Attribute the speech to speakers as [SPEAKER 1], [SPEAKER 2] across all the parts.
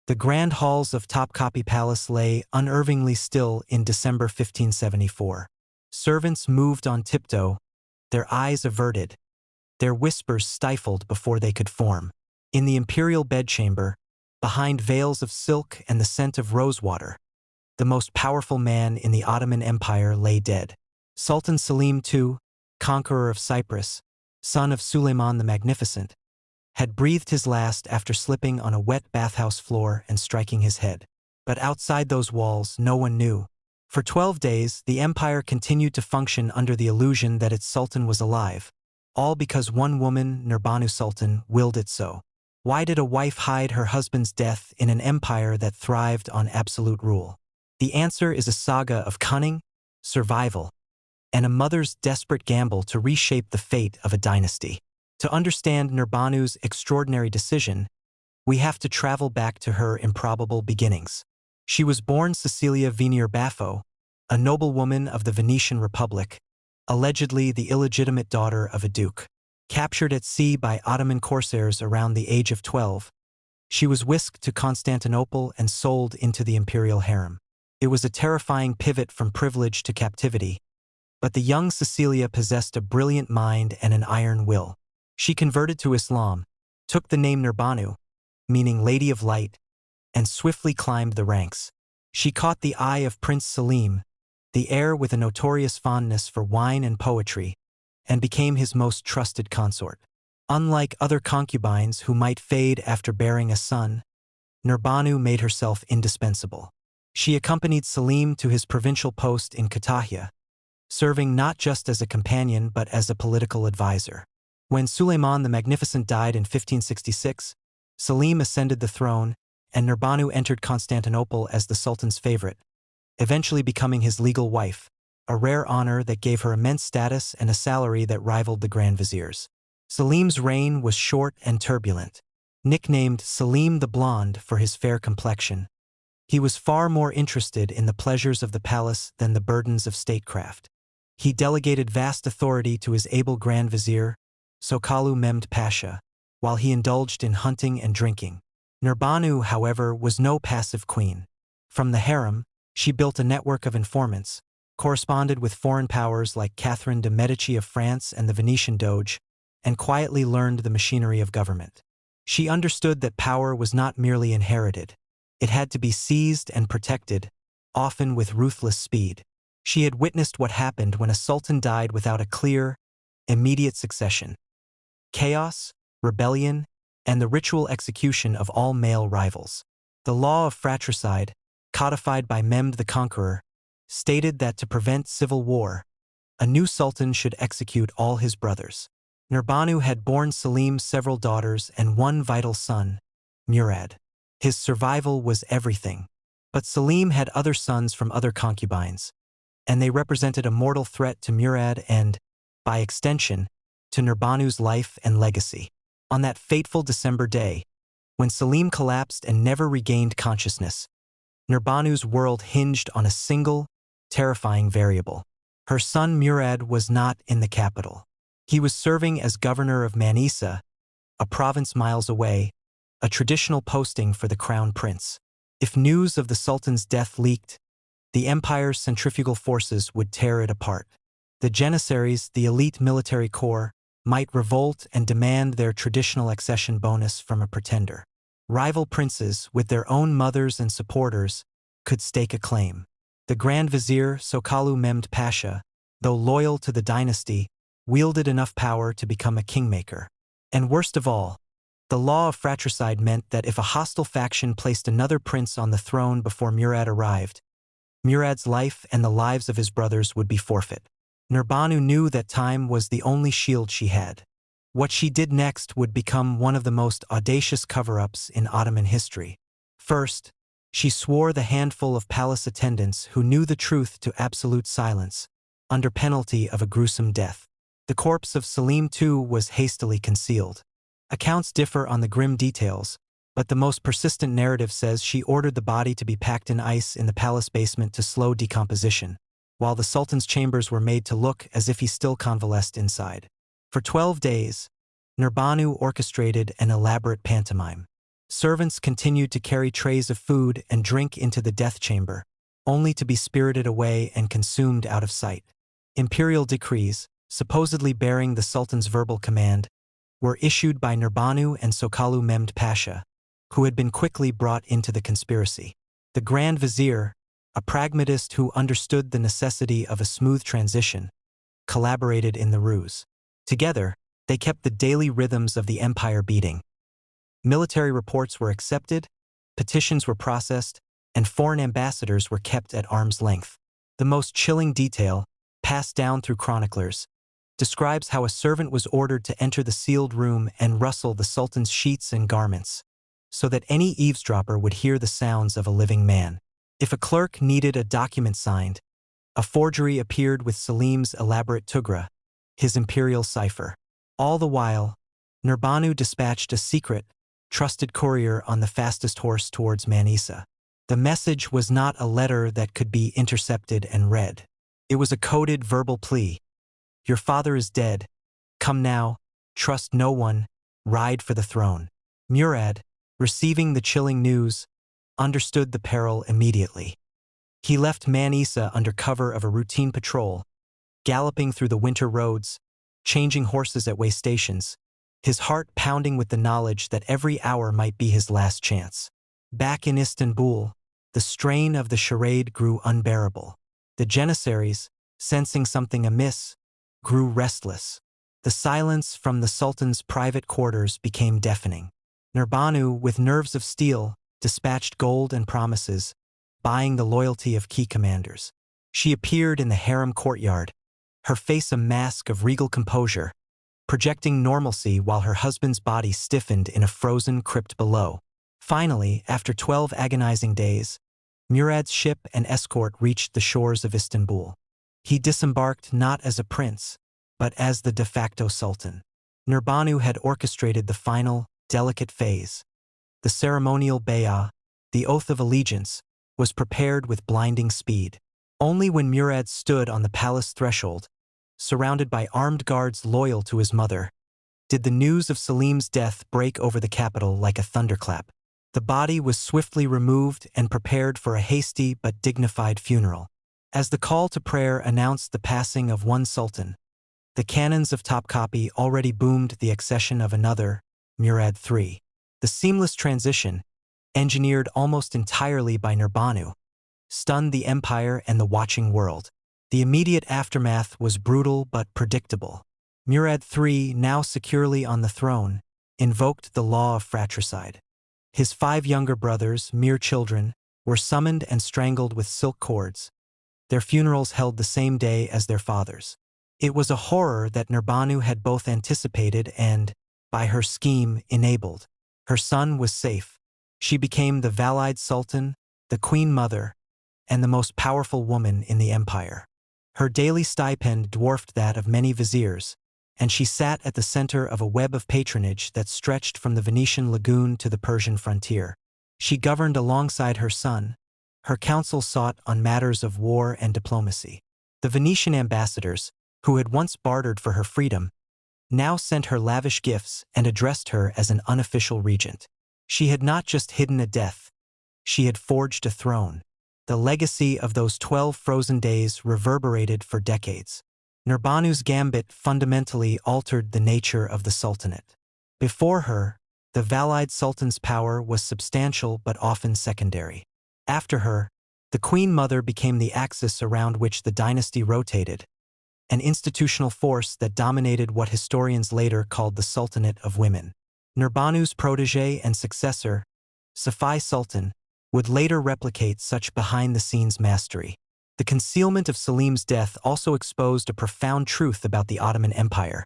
[SPEAKER 1] The grand halls of Topkapi Palace lay unervingly still in December 1574. Servants moved on tiptoe, their eyes averted, their whispers stifled before they could form. In the imperial bedchamber, behind veils of silk and the scent of rosewater, the most powerful man in the Ottoman Empire lay dead. Sultan Selim II, conqueror of Cyprus, son of Suleiman the Magnificent, had breathed his last after slipping on a wet bathhouse floor and striking his head. But outside those walls, no one knew. For 12 days, the empire continued to function under the illusion that its sultan was alive, all because one woman, Nurbanu Sultan, willed it so. Why did a wife hide her husband's death in an empire that thrived on absolute rule? The answer is a saga of cunning, survival, and a mother's desperate gamble to reshape the fate of a dynasty. To understand Nurbanu's extraordinary decision, we have to travel back to her improbable beginnings. She was born Cecilia Venier Baffo, a noblewoman of the Venetian Republic, allegedly the illegitimate daughter of a duke. Captured at sea by Ottoman corsairs around the age of 12, she was whisked to Constantinople and sold into the imperial harem. It was a terrifying pivot from privilege to captivity, but the young Cecilia possessed a brilliant mind and an iron will. She converted to Islam, took the name Nurbanu, meaning Lady of Light, and swiftly climbed the ranks. She caught the eye of Prince Selim, the heir with a notorious fondness for wine and poetry, and became his most trusted consort. Unlike other concubines who might fade after bearing a son, Nurbanu made herself indispensable. She accompanied Selim to his provincial post in Kütahya, serving not just as a companion but as a political advisor. When Suleiman the Magnificent died in 1566, Selim ascended the throne, and Nurbanu entered Constantinople as the Sultan's favorite, eventually becoming his legal wife, a rare honor that gave her immense status and a salary that rivaled the Grand Vizier's. Selim's reign was short and turbulent. Nicknamed Selim the Blonde for his fair complexion, he was far more interested in the pleasures of the palace than the burdens of statecraft. He delegated vast authority to his able Grand Vizier, Sokalu Mehmed Pasha, while he indulged in hunting and drinking. Nurbanu, however, was no passive queen. From the harem, she built a network of informants, corresponded with foreign powers like Catherine de' Medici of France and the Venetian Doge, and quietly learned the machinery of government. She understood that power was not merely inherited. It had to be seized and protected, often with ruthless speed. She had witnessed what happened when a sultan died without a clear, immediate succession. Chaos, rebellion, and the ritual execution of all male rivals. The law of fratricide, codified by Mehmed the Conqueror, stated that to prevent civil war, a new sultan should execute all his brothers. Nurbanu had borne Selim several daughters and one vital son, Murad. His survival was everything. But Selim had other sons from other concubines, and they represented a mortal threat to Murad and, by extension, to Nurbanu's life and legacy. On that fateful December day, when Selim collapsed and never regained consciousness, Nurbanu's world hinged on a single, terrifying variable. Her son Murad was not in the capital. He was serving as governor of Manisa, a province miles away, a traditional posting for the crown prince. If news of the sultan's death leaked, the empire's centrifugal forces would tear it apart. The janissaries, the elite military corps, might revolt and demand their traditional accession bonus from a pretender. Rival princes, with their own mothers and supporters, could stake a claim. The Grand Vizier, Sokalu Mehmed Pasha, though loyal to the dynasty, wielded enough power to become a kingmaker. And worst of all, the law of fratricide meant that if a hostile faction placed another prince on the throne before Murad arrived, Murad's life and the lives of his brothers would be forfeit. Nurbanu knew that time was the only shield she had. What she did next would become one of the most audacious cover-ups in Ottoman history. First, she swore the handful of palace attendants who knew the truth to absolute silence, under penalty of a gruesome death. The corpse of Selim II was hastily concealed. Accounts differ on the grim details, but the most persistent narrative says she ordered the body to be packed in ice in the palace basement to slow decomposition, while the sultan's chambers were made to look as if he still convalesced inside. For 12 days, Nurbanu orchestrated an elaborate pantomime. Servants continued to carry trays of food and drink into the death chamber, only to be spirited away and consumed out of sight. Imperial decrees, supposedly bearing the Sultan's verbal command, were issued by Nurbanu and Sokalu Mehmed Pasha, who had been quickly brought into the conspiracy. The Grand Vizier, a pragmatist who understood the necessity of a smooth transition, collaborated in the ruse. Together, they kept the daily rhythms of the empire beating. Military reports were accepted, petitions were processed, and foreign ambassadors were kept at arm's length. The most chilling detail, passed down through chroniclers, describes how a servant was ordered to enter the sealed room and rustle the Sultan's sheets and garments, so that any eavesdropper would hear the sounds of a living man. If a clerk needed a document signed, a forgery appeared with Selim's elaborate tugra, his imperial cipher. All the while, Nurbanu dispatched a secret, trusted courier on the fastest horse towards Manisa. The message was not a letter that could be intercepted and read. It was a coded verbal plea. Your father is dead. Come now, trust no one, ride for the throne. Murad, receiving the chilling news, understood the peril immediately. He left Manisa under cover of a routine patrol, galloping through the winter roads, changing horses at way stations, his heart pounding with the knowledge that every hour might be his last chance. Back in Istanbul, the strain of the charade grew unbearable. The Janissaries, sensing something amiss, grew restless. The silence from the Sultan's private quarters became deafening. Nurbanu, with nerves of steel, dispatched gold and promises, buying the loyalty of key commanders. She appeared in the harem courtyard, her face a mask of regal composure, projecting normalcy while her husband's body stiffened in a frozen crypt below. Finally, after 12 agonizing days, Murad's ship and escort reached the shores of Istanbul. He disembarked not as a prince, but as the de facto sultan. Nurbanu had orchestrated the final, delicate phase. The ceremonial bay'ah, the oath of allegiance, was prepared with blinding speed. Only when Murad stood on the palace threshold, surrounded by armed guards loyal to his mother, did the news of Selim's death break over the capital like a thunderclap. The body was swiftly removed and prepared for a hasty but dignified funeral. As the call to prayer announced the passing of one sultan, the cannons of Topkapi already boomed the accession of another, Murad III. The seamless transition, engineered almost entirely by Nurbanu, stunned the empire and the watching world. The immediate aftermath was brutal but predictable. Murad III, now securely on the throne, invoked the law of fratricide. His 5 younger brothers, mere children, were summoned and strangled with silk cords. Their funerals held the same day as their fathers. It was a horror that Nurbanu had both anticipated and, by her scheme, enabled. Her son was safe. She became the Valide Sultan, the Queen Mother, and the most powerful woman in the empire. Her daily stipend dwarfed that of many viziers, and she sat at the center of a web of patronage that stretched from the Venetian lagoon to the Persian frontier. She governed alongside her son. Her counsel sought on matters of war and diplomacy. The Venetian ambassadors, who had once bartered for her freedom, now sent her lavish gifts and addressed her as an unofficial regent. She had not just hidden a death, she had forged a throne. The legacy of those 12 frozen days reverberated for decades. Nurbanu's gambit fundamentally altered the nature of the Sultanate. Before her, the Valide Sultan's power was substantial but often secondary. After her, the Queen Mother became the axis around which the dynasty rotated, an institutional force that dominated what historians later called the Sultanate of Women. Nurbanu's protégé and successor, Safavi Sultan, would later replicate such behind-the-scenes mastery. The concealment of Selim's death also exposed a profound truth about the Ottoman Empire.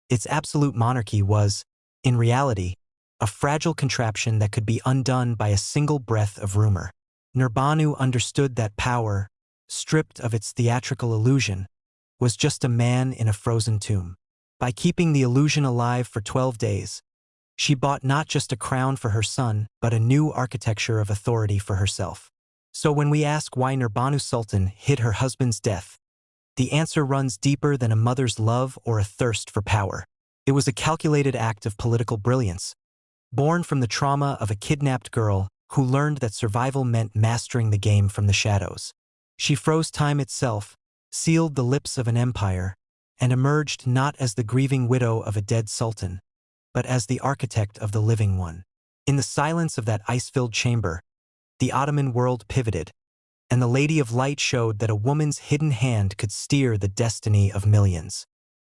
[SPEAKER 1] Its absolute monarchy was, in reality, a fragile contraption that could be undone by a single breath of rumor. Nurbanu understood that power, stripped of its theatrical illusion, was just a man in a frozen tomb. By keeping the illusion alive for 12 days, she bought not just a crown for her son, but a new architecture of authority for herself. So when we ask why Nurbanu Sultan hid her husband's death, the answer runs deeper than a mother's love or a thirst for power. It was a calculated act of political brilliance, born from the trauma of a kidnapped girl who learned that survival meant mastering the game from the shadows. She froze time itself, sealed the lips of an empire, and emerged not as the grieving widow of a dead sultan, but as the architect of the living one. In the silence of that ice-filled chamber, the Ottoman world pivoted, and the Lady of Light showed that a woman's hidden hand could steer the destiny of millions.